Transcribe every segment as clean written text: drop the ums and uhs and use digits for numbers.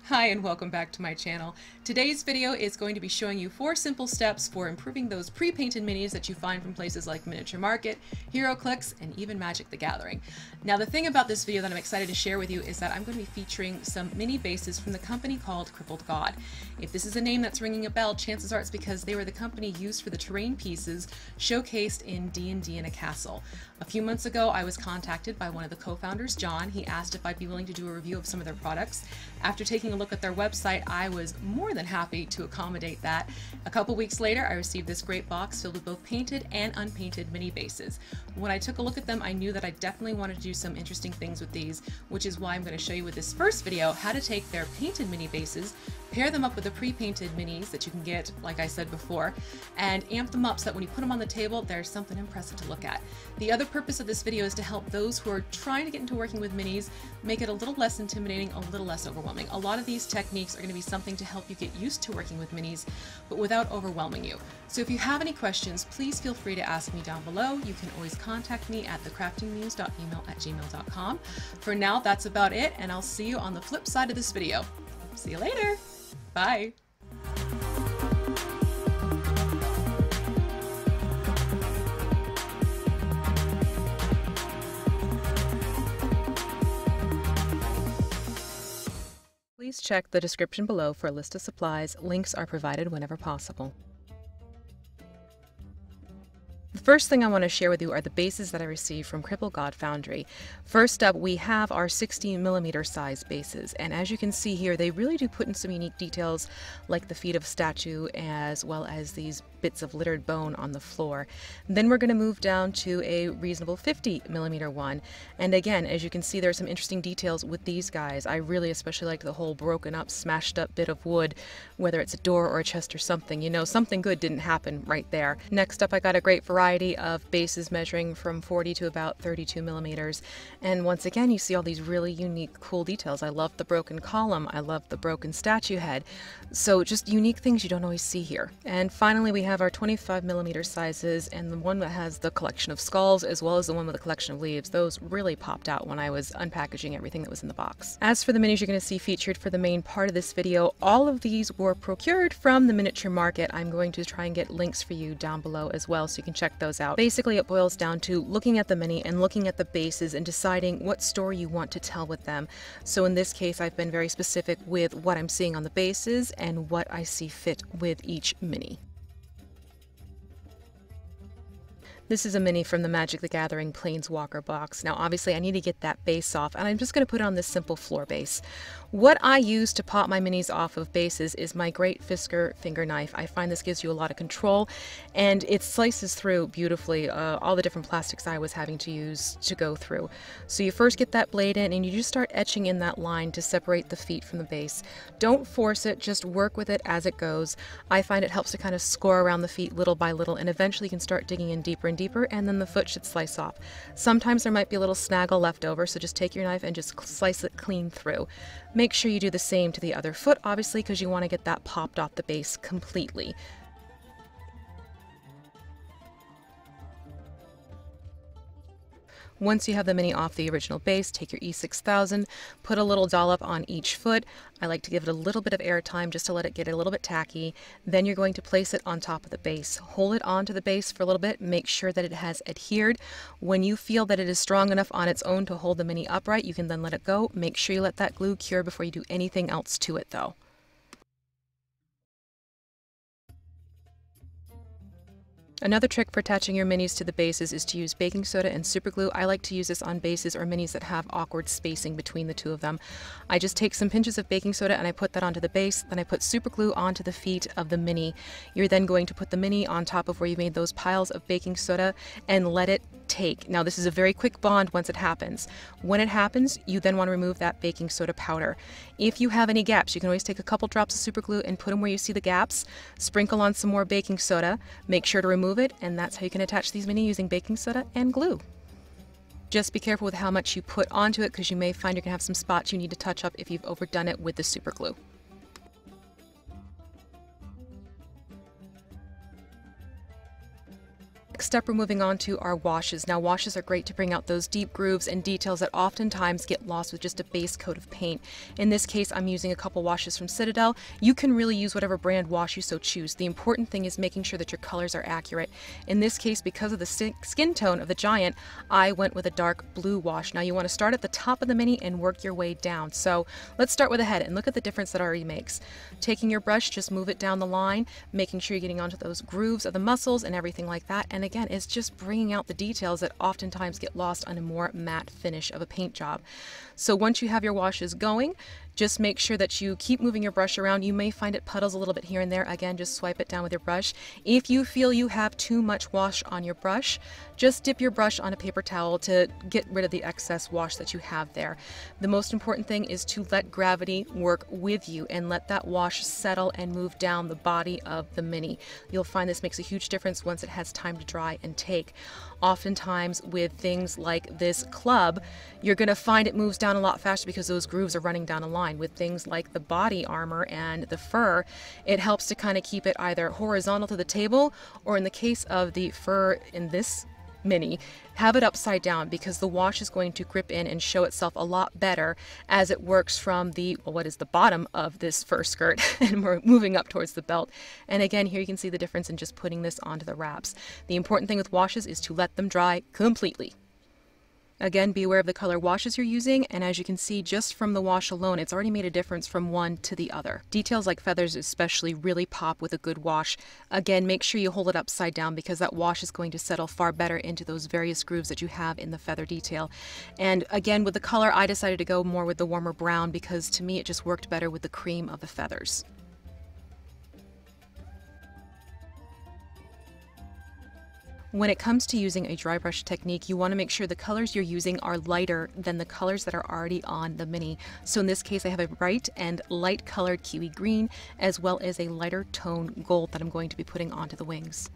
Hi and welcome back to my channel. Today's video is going to be showing you 4 simple steps for improving those pre-painted minis that you find from places like Miniature Market, Heroclix, and even Magic the Gathering. Now the thing about this video that I'm excited to share with you is that I'm going to be featuring some mini bases from the company called Crippled God. If this is a name that's ringing a bell, chances are it's because they were the company used for the terrain pieces showcased in D&D in a Castle. A few months ago I was contacted by one of the co-founders, John. He asked if I'd be willing to do a review of some of their products. After taking a look at their website, I was more than happy to accommodate that. A couple weeks later, I received this great box filled with both painted and unpainted mini bases. When I took a look at them, I knew that I definitely wanted to do some interesting things with these, which is why I'm going to show you with this first video how to take their painted mini bases, pair them up with the pre-painted minis that you can get, like I said before, and amp them up so that when you put them on the table, there's something impressive to look at. The other purpose of this video is to help those who are trying to get into working with minis make it a little less intimidating, a little less overwhelming. A lot of these techniques are going to be something to help you get used to working with minis, but without overwhelming you. So if you have any questions, please feel free to ask me down below. You can always contact me at thecraftingmuse.email@gmail.com. For now, that's about it, and I'll see you on the flip side of this video. See you later! Bye! Please check the description below for a list of supplies. Links are provided whenever possible. The first thing I want to share with you are the bases that I received from Crippled God Foundry. First up, we have our 60mm size bases, and as you can see here, they really do put in some unique details like the feet of a statue as well as these bits of littered bone on the floor. Then we're going to move down to a reasonable 50mm one, and again, as you can see, there are some interesting details with these guys. I really especially like the whole broken up, smashed up bit of wood, whether it's a door or a chest or something. You know, something good didn't happen right there. Next up, I got a great variety of bases measuring from 40 to about 32mm, and once again you see all these really unique cool details. I love the broken column, I love the broken statue head, so just unique things you don't always see here. And finally we have our 25mm sizes, and the one that has the collection of skulls as well as the one with the collection of leaves. Those really popped out when I was unpackaging everything that was in the box. As for the minis you're going to see featured for the main part of this video, all of these were procured from the Miniature Market. I'm going to try and get links for you down below as well so you can check those out. Basically it boils down to looking at the mini and looking at the bases and deciding what story you want to tell with them. So in this case I've been very specific with what I'm seeing on the bases and what I see fit with each mini. This is a mini from the Magic the Gathering Planeswalker box. Now obviously I need to get that base off, and I'm just going to put it on this simple floor base. What I use to pop my minis off of bases is my Great Fisker finger knife. I find this gives you a lot of control, and it slices through beautifully all the different plastics I was having to use to go through. So you first get that blade in and you just start etching in that line to separate the feet from the base. Don't force it, just work with it as it goes. I find it helps to kind of score around the feet little by little, and eventually you can start digging in deeper and deeper, and then the foot should slice off. Sometimes there might be a little snaggle left over, so just take your knife and just slice it clean through. Make sure you do the same to the other foot, obviously, because you want to get that popped off the base completely. Once you have the mini off the original base, take your E6000, put a little dollop on each foot. I like to give it a little bit of air time just to let it get a little bit tacky. Then you're going to place it on top of the base. Hold it onto the base for a little bit, make sure that it has adhered. When you feel that it is strong enough on its own to hold the mini upright, you can then let it go. Make sure you let that glue cure before you do anything else to it though. Another trick for attaching your minis to the bases is to use baking soda and super glue. I like to use this on bases or minis that have awkward spacing between the two of them. I just take some pinches of baking soda and I put that onto the base, then I put super glue onto the feet of the mini. You're then going to put the mini on top of where you made those piles of baking soda and let it take. Now this is a very quick bond once it happens. When it happens, you then want to remove that baking soda powder. If you have any gaps, you can always take a couple drops of super glue and put them where you see the gaps, sprinkle on some more baking soda, make sure to remove it, and that's how you can attach these mini using baking soda and glue. Just be careful with how much you put onto it, because you may find you're going to have some spots you need to touch up if you've overdone it with the super glue. Next step, we're moving on to our washes. Now, washes are great to bring out those deep grooves and details that oftentimes get lost with just a base coat of paint. In this case, I'm using a couple washes from Citadel. You can really use whatever brand wash you so choose. The important thing is making sure that your colors are accurate. In this case, because of the skin tone of the Giant, I went with a dark blue wash. Now, you want to start at the top of the Mini and work your way down. So let's start with the head and look at the difference that already makes. Taking your brush, just move it down the line, making sure you're getting onto those grooves of the muscles and everything like that. And again, it's just bringing out the details that oftentimes get lost on a more matte finish of a paint job. So once you have your washes going, just make sure that you keep moving your brush around. You may find it puddles a little bit here and there. Again, just swipe it down with your brush. If you feel you have too much wash on your brush, just dip your brush on a paper towel to get rid of the excess wash that you have there. The most important thing is to let gravity work with you and let that wash settle and move down the body of the Mini. You'll find this makes a huge difference once it has time to dry and take. Oftentimes with things like this club, you're going to find it moves down a lot faster because those grooves are running down a line. With things like the body armor and the fur, it helps to kind of keep it either horizontal to the table, or in the case of the fur in this Mini, have it upside down, because the wash is going to grip in and show itself a lot better as it works from the, well, what is the bottom of this fur skirt and we're moving up towards the belt. And again, here you can see the difference in just putting this onto the wraps. The important thing with washes is to let them dry completely. Again, be aware of the color washes you're using, and as you can see just from the wash alone, it's already made a difference from one to the other. Details like feathers especially really pop with a good wash. Again, make sure you hold it upside down because that wash is going to settle far better into those various grooves that you have in the feather detail. And again, with the color, I decided to go more with the warmer brown because to me it just worked better with the cream of the feathers. When it comes to using a dry brush technique, you want to make sure the colors you're using are lighter than the colors that are already on the Mini. So in this case, I have a bright and light colored kiwi green, as well as a lighter tone gold that I'm going to be putting onto the wings.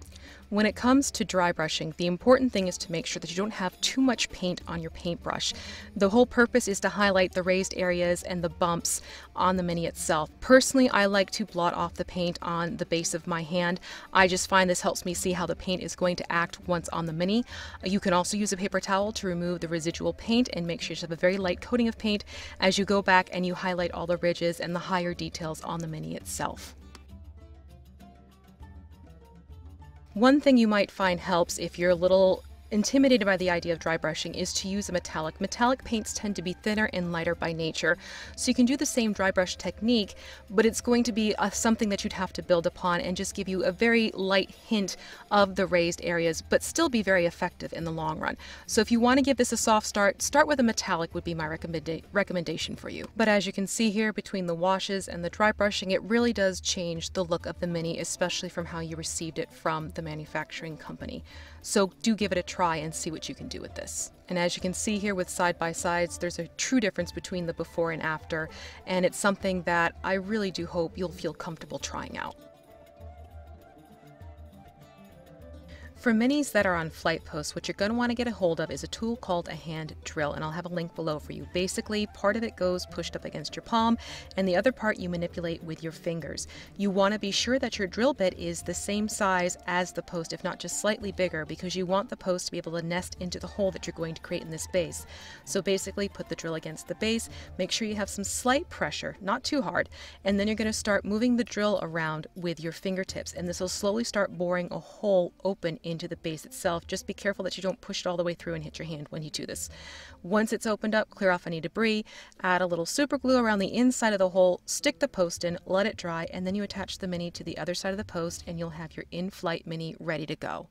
When it comes to dry brushing, the important thing is to make sure that you don't have too much paint on your paintbrush. The whole purpose is to highlight the raised areas and the bumps on the Mini itself. Personally, I like to blot off the paint on the base of my hand. I just find this helps me see how the paint is going to act once on the Mini. You can also use a paper towel to remove the residual paint and make sure you have a very light coating of paint as you go back and you highlight all the ridges and the higher details on the Mini itself. One thing you might find helps if you're a little intimidated by the idea of dry brushing is to use a metallic. Metallic paints tend to be thinner and lighter by nature, so you can do the same dry brush technique, but it's going to be something that you'd have to build upon and just give you a very light hint of the raised areas, but still be very effective in the long run. So if you want to give this a soft start, start with a metallic would be my recommendation for you. But as you can see here, between the washes and the dry brushing, it really does change the look of the Mini, especially from how you received it from the manufacturing company. So do give it a try and see what you can do with this. And as you can see here with side-by-sides, there's a true difference between the before and after, and it's something that I really do hope you'll feel comfortable trying out. For minis that are on flight posts, what you're going to want to get a hold of is a tool called a hand drill, and I'll have a link below for you. Basically, part of it goes pushed up against your palm, and the other part you manipulate with your fingers. You want to be sure that your drill bit is the same size as the post, if not just slightly bigger, because you want the post to be able to nest into the hole that you're going to create in this base. So basically, put the drill against the base, make sure you have some slight pressure, not too hard, and then you're going to start moving the drill around with your fingertips, and this will slowly start boring a hole open into the base itself. Just be careful that you don't push it all the way through and hit your hand when you do this. Once it's opened up, clear off any debris, add a little super glue around the inside of the hole, stick the post in, let it dry, and then you attach the Mini to the other side of the post and you'll have your in-flight Mini ready to go.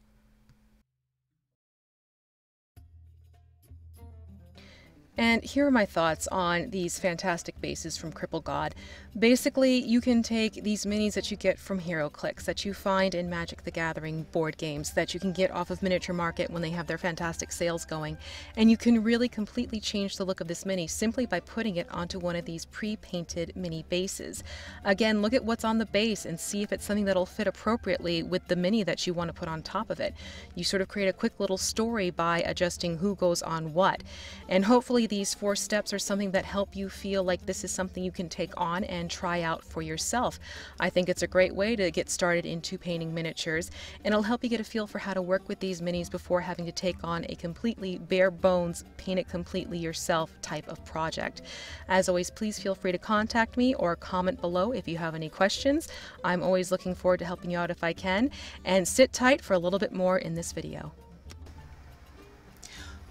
And here are my thoughts on these fantastic bases from Crippled God. Basically, you can take these minis that you get from Heroclix, that you find in Magic the Gathering board games, that you can get off of Miniature Market when they have their fantastic sales going, and you can really completely change the look of this mini simply by putting it onto one of these pre-painted mini bases. Again, look at what's on the base and see if it's something that'll fit appropriately with the mini that you want to put on top of it. You sort of create a quick little story by adjusting who goes on what, and hopefully these 4 steps are something that help you feel like this is something you can take on and try out for yourself. I think it's a great way to get started into painting miniatures, and it'll help you get a feel for how to work with these minis before having to take on a completely bare bones, paint it completely yourself type of project. As always, please feel free to contact me or comment below if you have any questions. I'm always looking forward to helping you out if I can, and sit tight for a little bit more in this video.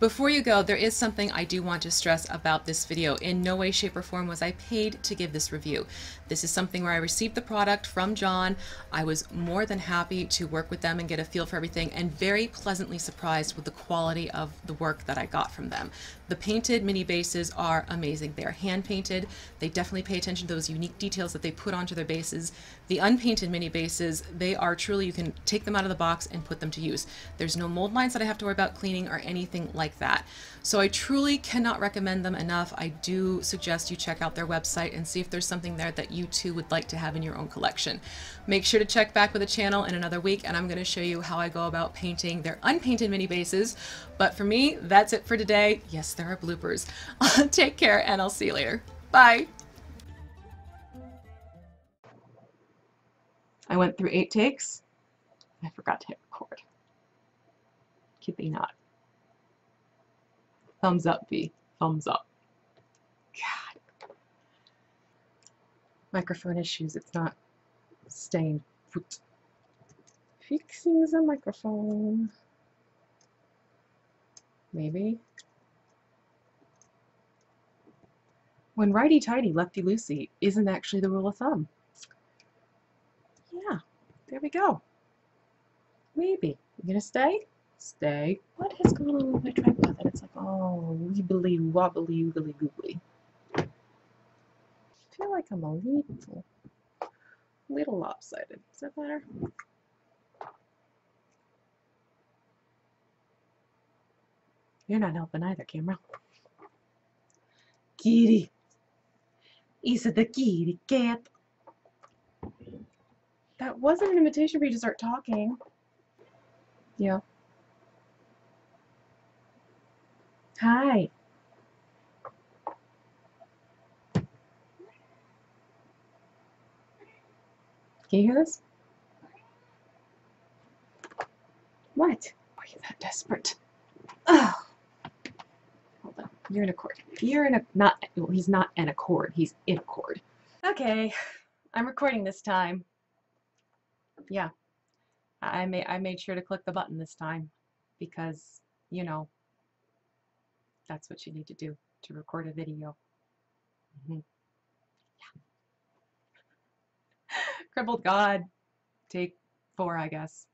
Before you go, there is something I do want to stress about this video. In no way, shape, or form was I paid to give this review. This is something where I received the product from John. I was more than happy to work with them and get a feel for everything, and very pleasantly surprised with the quality of the work that I got from them. The painted mini bases are amazing. They are hand painted. They definitely pay attention to those unique details that they put onto their bases. The unpainted mini bases, they are truly, you can take them out of the box and put them to use. There's no mold lines that I have to worry about cleaning or anything like that. So I truly cannot recommend them enough. I do suggest you check out their website and see if there's something there that you too would like to have in your own collection. Make sure to check back with the channel in another week, and I'm going to show you how I go about painting their unpainted mini bases. But for me, that's it for today. Yes, there are bloopers. Take care, and I'll see you later. Bye. I went through 8 takes. I forgot to hit record. Kidding not. Thumbs up, V. Thumbs up. God. Microphone issues. It's not staying put. Fixing the microphone. Maybe. When righty-tighty, lefty-loosey isn't actually the rule of thumb. Yeah, there we go. Maybe. You gonna stay? Stay. What is going on with my tripod? And it's like, oh, weebly wobbly oogly googly. I feel like I'm a little lopsided. Is that better? You're not helping either, camera. Kitty. Is it the kitty cat? That wasn't an invitation for you to start talking. Yeah. Hi. Can you hear this? What? Why are you that desperate? Oh. Hold on. You're in a chord. You're in a well, he's not in a chord. He's in a chord. Okay. I'm recording this time. Yeah. I made sure to click the button this time because, you know, that's what you need to do to record a video. Yeah. Crippled God, take 4, I guess.